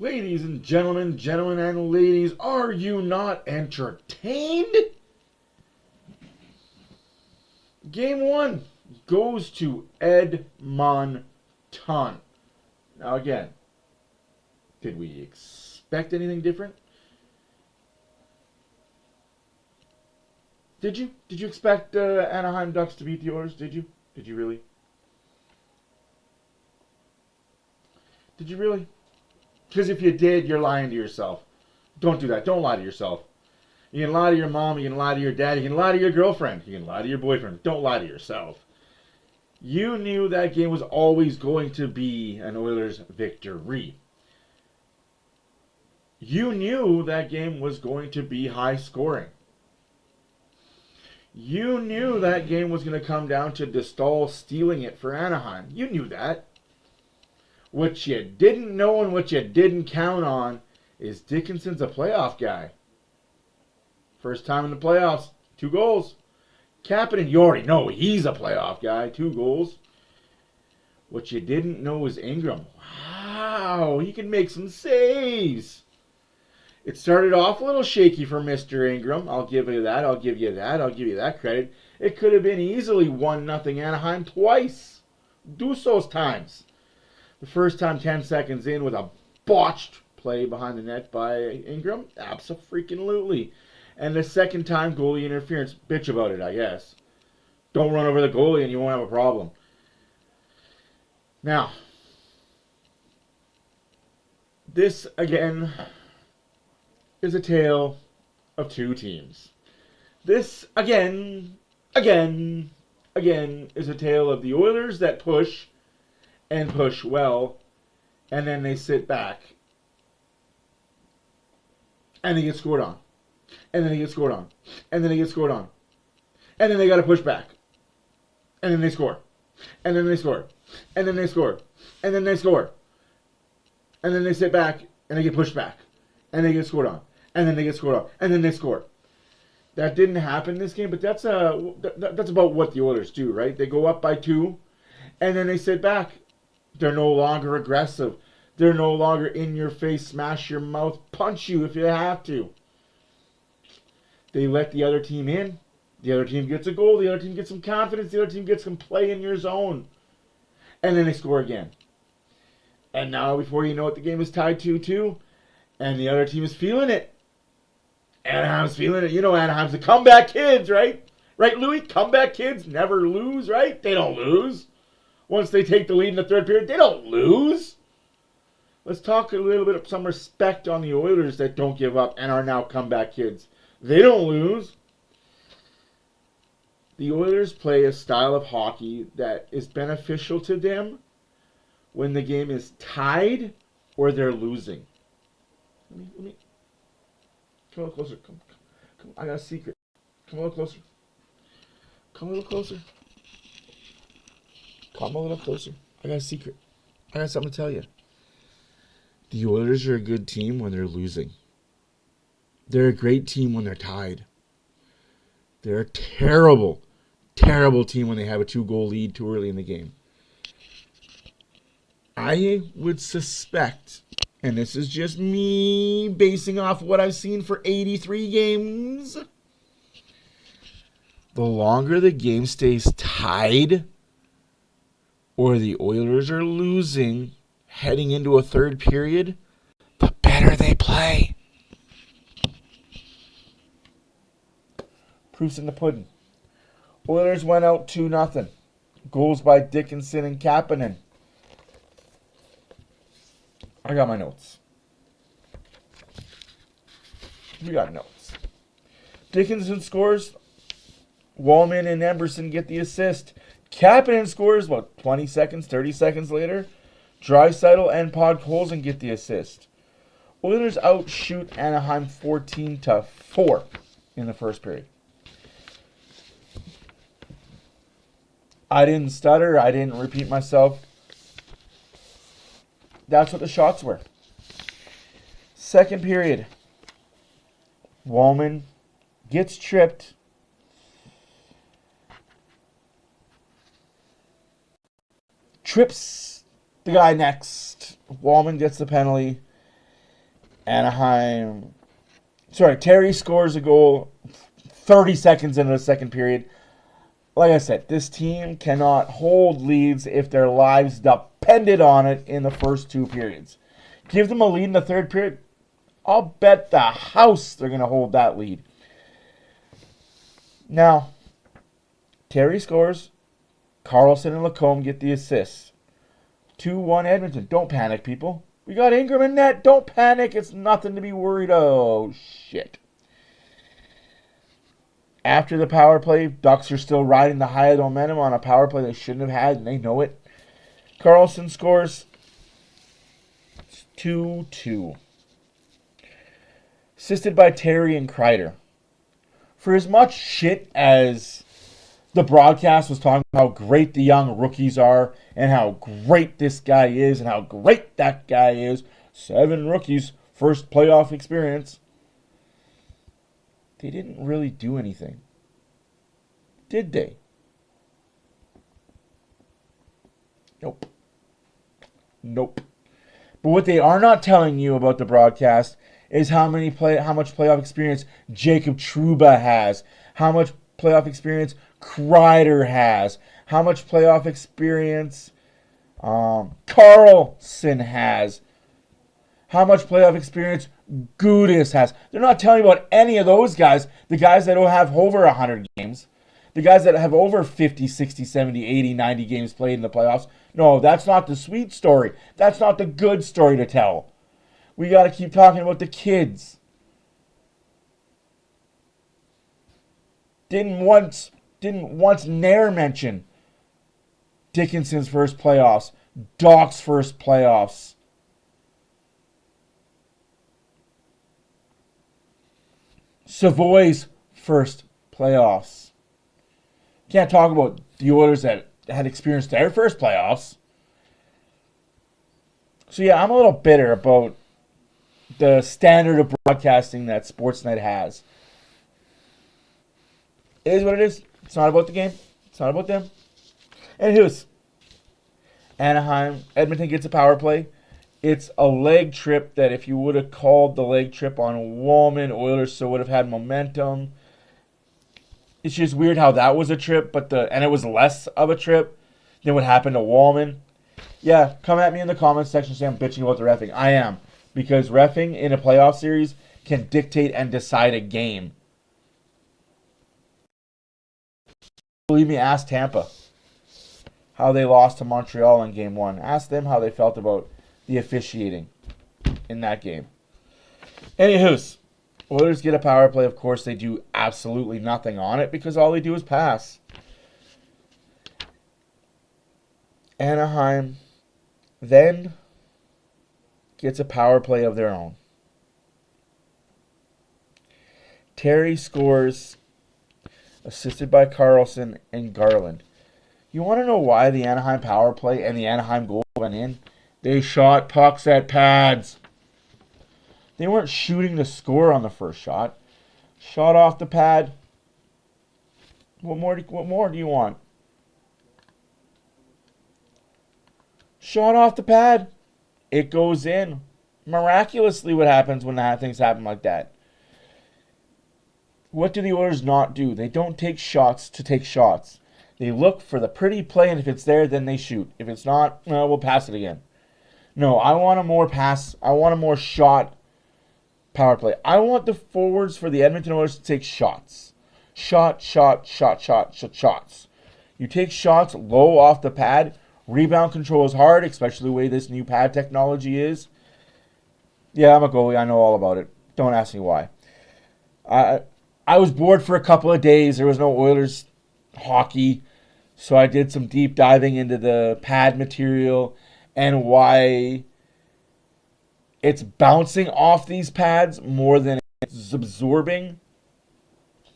Ladies and gentlemen, gentlemen and ladies, are you not entertained? Game 1 goes to Edmonton. Now again, did we expect anything different? Did you? Did you expect Anaheim Ducks to beat the Oilers? Did you? Did you really? Did you really? Because if you did, you're lying to yourself. Don't do that. Don't lie to yourself. You can lie to your mom, you can lie to your dad, you can lie to your girlfriend, you can lie to your boyfriend. Don't lie to yourself. You knew that game was always going to be an Oilers victory. You knew that game was going to be high scoring. You knew that game was going to come down to DeStahl stealing it for Anaheim. You knew that. What you didn't know and what you didn't count on is Dickinson's a playoff guy. First time in the playoffs, 2 goals. Kapanen, you already know he's a playoff guy, 2 goals. What you didn't know is Ingram. Wow, he can make some saves. It started off a little shaky for Mr. Ingram. I'll give you that. I'll give you that. I'll give you that credit. It could have been easily 1-0 Anaheim twice. Deuce times. The first time 10 seconds in with a botched play behind the net by Ingram. Abso-freaking-lutely. And the second time, goalie interference. Bitch about it, I guess. Don't run over the goalie and you won't have a problem. Now, this, again, is a tale of 2 teams. This, again, is a tale of the Oilers that push and push well, and then they sit back and they get scored on. And then they get scored on. And then they get scored on. And then they got to push back. And then they score. And then they score. And then they score. And then they score. And then they sit back and they get pushed back. And they get scored on. And then they get scored on. And then they score. That didn't happen in this game, but that's about what the Oilers do, right? They go up by 2, and then they sit back. They're no longer aggressive. They're no longer in your face, smash your mouth, punch you if you have to. They let the other team in. The other team gets a goal. The other team gets some confidence. The other team gets some play in your zone. And then they score again. And now, before you know it, the game is tied 2-2. And the other team is feeling it. Anaheim's feeling it. You know Anaheim's the comeback kids, right? Right, Louis? Comeback kids never lose, right? They don't lose. Once they take the lead in the third period, they don't lose. Let's talk a little bit of some respect on the Oilers that don't give up and are now comeback kids. They don't lose. The Oilers play a style of hockey that is beneficial to them when the game is tied or they're losing. Let me. Come a little closer. Come. I got a secret. Come a little closer. Come a little closer. Come a little closer. I got a secret. I got something to tell you. The Oilers are a good team when they're losing. They're a great team when they're tied. They're a terrible, terrible team when they have a 2-goal lead too early in the game. I would suspect, and this is just me basing off what I've seen for 83 games, the longer the game stays tied or the Oilers are losing heading into a third period, the better they play. Proof's in the pudding. Oilers went out 2-0. Goals by Dickinson and Kapanen. I got my notes. We got notes. Dickinson scores. Wallman and Emberson get the assist. Kapanen scores, 20 seconds, 30 seconds later. Draisaitl and Podkolzin get the assist. Oilers outshoot Anaheim 14-4 in the first period. I didn't stutter. I didn't repeat myself. That's what the shots were. Second period. Wallman gets tripped. Trips the guy next. Wallman gets the penalty. Terry scores a goal 30 seconds into the second period. Like I said, this team cannot hold leads if their lives depended on it in the first 2 periods. Give them a lead in the third period, I'll bet the house they're going to hold that lead. Now, Terry scores. Carlson and Lacombe get the assists. 2-1 Edmonton. Don't panic, people. We got Ingram in net. Don't panic. It's nothing to be worried of. Oh, shit. After the power play, Ducks are still riding the high of the momentum on a power play they shouldn't have had, and they know it. Carlson scores. It's 2-2. Assisted by Terry and Kreider. For as much shit as the broadcast was talking about how great the young rookies are and how great this guy is and how great that guy is, 7 rookies, first playoff experience, they didn't really do anything. Did they? Nope. But what they are not telling you about the broadcast is how much playoff experience Jacob Trouba has, how much playoff experience Kreider has, how much playoff experience Carlson has, how much playoff experience Gudis has. They're not telling you about any of those guys, the guys that don't have over 100 games, the guys that have over 50, 60, 70, 80, 90 games played in the playoffs. No, that's not the sweet story. That's not the good story to tell. We got to keep talking about the kids. Didn't once ne'er mention Dickinson's first playoffs, Doc's first playoffs. Savoy's first playoffs. Can't talk about the Oilers that had experienced their first playoffs. So yeah, I'm a little bitter about the standard of broadcasting that Sportsnet has. It is what it is. It's not about the game. It's not about them. Anywho's, Edmonton gets a power play. It's a leg trip that if you would have called the leg trip on Woolman, Oilers still would have had momentum. It's just weird how that was a trip, and it was less of a trip than what happened to Woolman. Yeah, come at me in the comments section saying I'm bitching about the reffing. I am. Because reffing in a playoff series can dictate and decide a game. Believe me, ask Tampa how they lost to Montreal in Game 1. Ask them how they felt about the officiating in that game. Anywho's, Oilers get a power play. Of course, they do absolutely nothing on it because all they do is pass. Anaheim then gets a power play of their own. Terry scores, assisted by Carlson and Garland. You want to know why the Anaheim power play and the Anaheim goal went in? They shot pucks at pads. They weren't shooting to score on the first shot. Shot off the pad. What more do you want? Shot off the pad. It goes in. Miraculously, what happens when things happen like that? What do the Oilers not do? They don't take shots to take shots. They look for the pretty play, and if it's there, then they shoot. If it's not, we'll pass it again. No, I want a more pass. I want a more shot power play. I want the forwards for the Edmonton Oilers to take shots. Shots. You take shots low off the pad. Rebound control is hard, especially the way this new pad technology is. Yeah, I'm a goalie. I know all about it. Don't ask me why. I was bored for a couple of days. There was no Oilers hockey. So I did some deep diving into the pad material and why it's bouncing off these pads more than it's absorbing.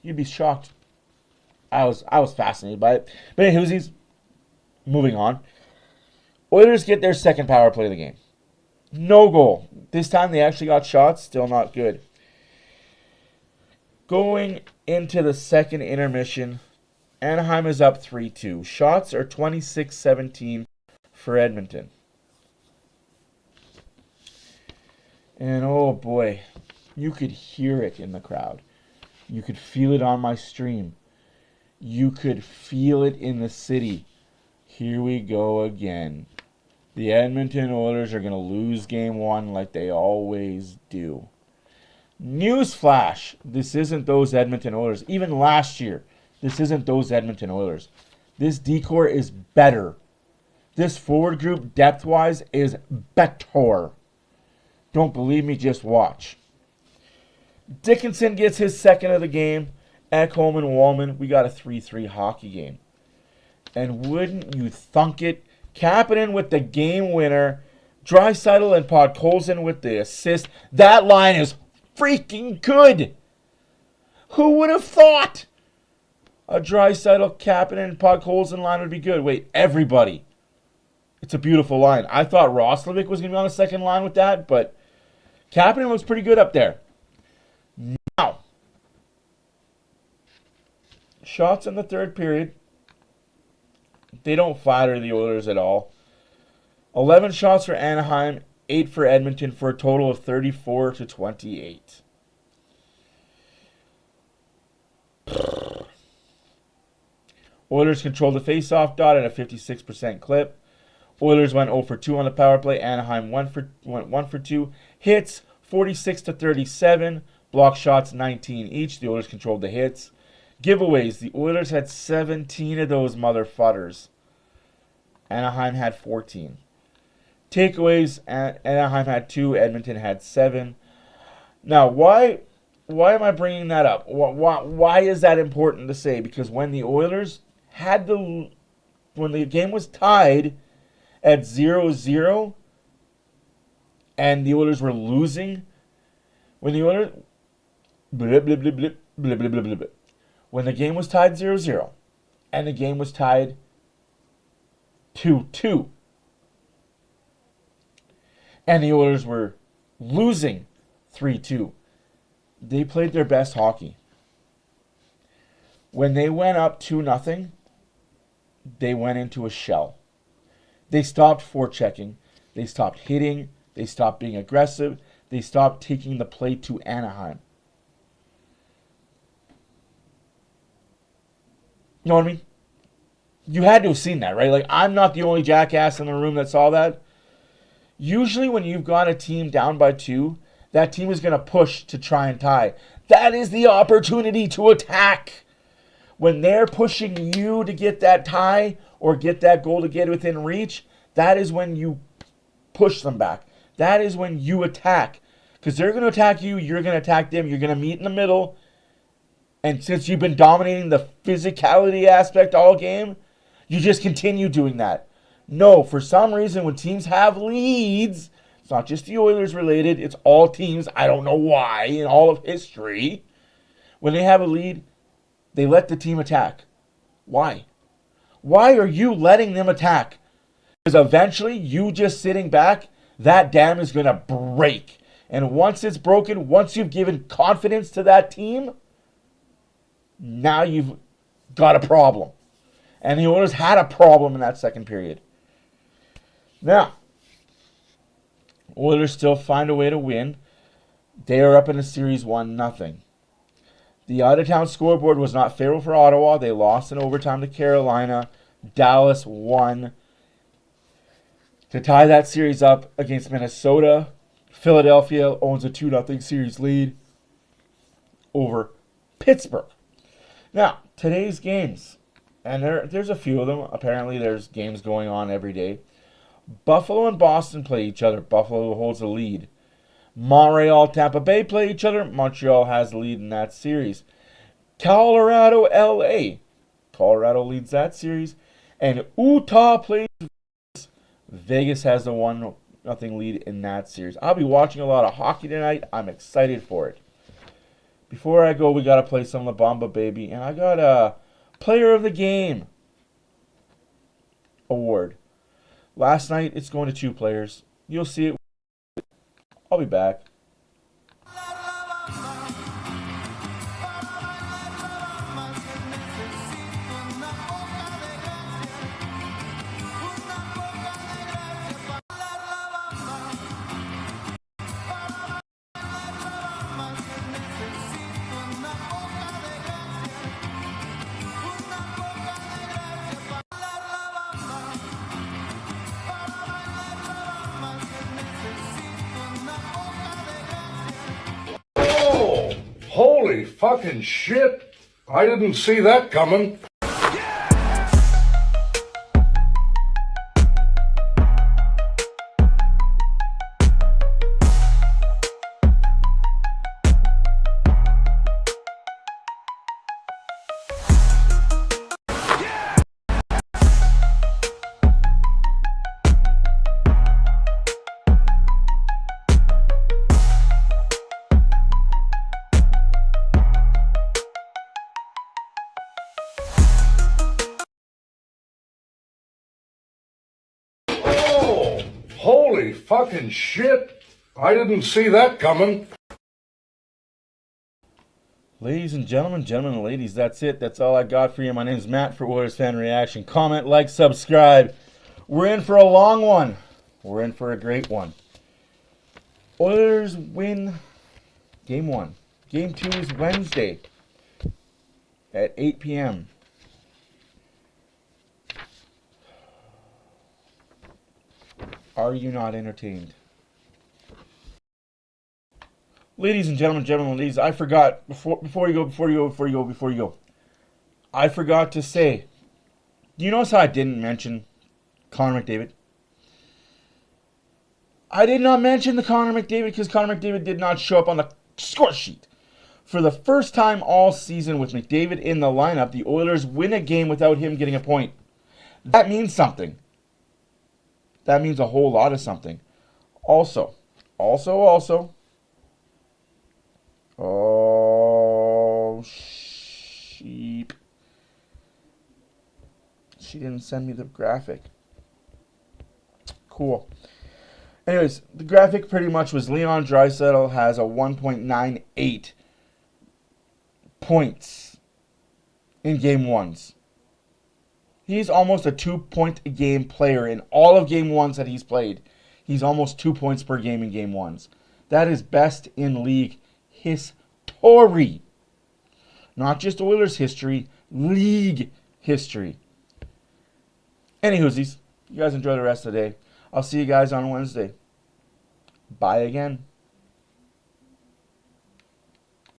You'd be shocked. I was fascinated by it. But anyways, moving on. Oilers get their second power play of the game. No goal. This time they actually got shots. Still not good. Going into the second intermission, Anaheim is up 3-2. Shots are 26-17 for Edmonton. And oh boy, you could hear it in the crowd. You could feel it on my stream. You could feel it in the city. Here we go again. The Edmonton Oilers are going to lose game one like they always do. Newsflash, this isn't those Edmonton Oilers. Even last year, this isn't those Edmonton Oilers. This decor is better. This forward group, depth-wise, is better. Don't believe me, just watch. Dickinson gets his second of the game. Ekholm and Wallman, we got a 3-3 hockey game. And wouldn't you thunk it? Kapanen with the game winner. Draisaitl and Podkolzin with the assist. That line is freaking good. Who would have thought a Draisaitl, Kapanen, and Podkolzin line would be good? Wait, everybody. It's a beautiful line. I thought Roslovic was going to be on the second line with that, but Kapanen looks pretty good up there. Now, shots in the third period. They don't flatter the Oilers at all. 11 shots for Anaheim, 8 for Edmonton for a total of 34-28. Oilers controlled the face-off dot at a 56% clip. Oilers went 0 for 2 on the power play. Anaheim went 1 for 2. Hits 46-37. Block shots 19 each. The Oilers controlled the hits. Giveaways. The Oilers had 17 of those motherfuckers. Anaheim had 14. Takeaways. Anaheim had 2. Edmonton had 7. Now, why am I bringing that up? Why is that important to say? Because when the Oilers had when the game was tied at 0-0 and the Oilers were losing, when the Oilers when the game was tied 0-0 and the game was tied 2-2 and the Oilers were losing 3-2, they played their best hockey. When they went up 2-0, they went into a shell. They stopped forechecking. They stopped hitting. They stopped being aggressive. They stopped taking the play to Anaheim. You know what I mean? You had to have seen that, right? Like, I'm not the only jackass in the room that saw that. Usually when you've got a team down by 2, that team is going to push to try and tie. That is the opportunity to attack. When they're pushing you to get that tie or get that goal to get within reach, that is when you push them back. That is when you attack. Because they're going to attack you, you're going to attack them, you're going to meet in the middle. And since you've been dominating the physicality aspect all game, you just continue doing that. No, for some reason, when teams have leads, it's not just the Oilers related, it's all teams, I don't know why, in all of history. When they have a lead, they let the team attack. Why? Why are you letting them attack? Because eventually, you just sitting back, that dam is going to break. And once it's broken, once you've given confidence to that team, now you've got a problem. And the Oilers had a problem in that second period. Now, Oilers still find a way to win. They are up in the series 1-0. The out-of-town scoreboard was not favorable for Ottawa. They lost in overtime to Carolina. Dallas won to tie that series up against Minnesota. Philadelphia owns a 2-0 series lead over Pittsburgh. Now, today's games, and there's a few of them. Apparently, there's games going on every day. Buffalo and Boston play each other. Buffalo holds the lead. Montreal, Tampa Bay play each other. Montreal has the lead in that series. Colorado, LA. Colorado leads that series. And Utah plays Vegas. Vegas has the 1-0 lead in that series. I'll be watching a lot of hockey tonight. I'm excited for it. Before I go, we got to play some La Bamba Baby. And I got a Player of the Game award. Last night, it's going to 2 players. You'll see it. I'll be back. fucking shit. I didn't see that coming. Oh, holy fucking shit. I didn't see that coming. Ladies and gentlemen and ladies, that's it. That's all I got for you. My name's Matt for OilersFanReaction. Comment, like, subscribe. We're in for a long one. We're in for a great one. Oilers win Game 1. Game 2 is Wednesday at 8 p.m. Are you not entertained? Ladies and gentlemen, ladies, I forgot, before you go, I forgot to say, do you notice how I didn't mention Connor McDavid? I did not mention the Connor McDavid because Connor McDavid did not show up on the score sheet. For the first time all season with McDavid in the lineup, the Oilers win a game without him getting a point. That means something. That means a whole lot of something. Also. Oh, sheep. She didn't send me the graphic. Cool. Anyways, the graphic pretty much was Leon Draisaitl has a 1.98 points in game 1s. He's almost a 2-point-a-game player in all of game 1s that he's played. He's almost 2 points per game in game 1s. That is best in league history. Not just Oilers history, league history. Anywhoosies, you guys enjoy the rest of the day. I'll see you guys on Wednesday. Bye again.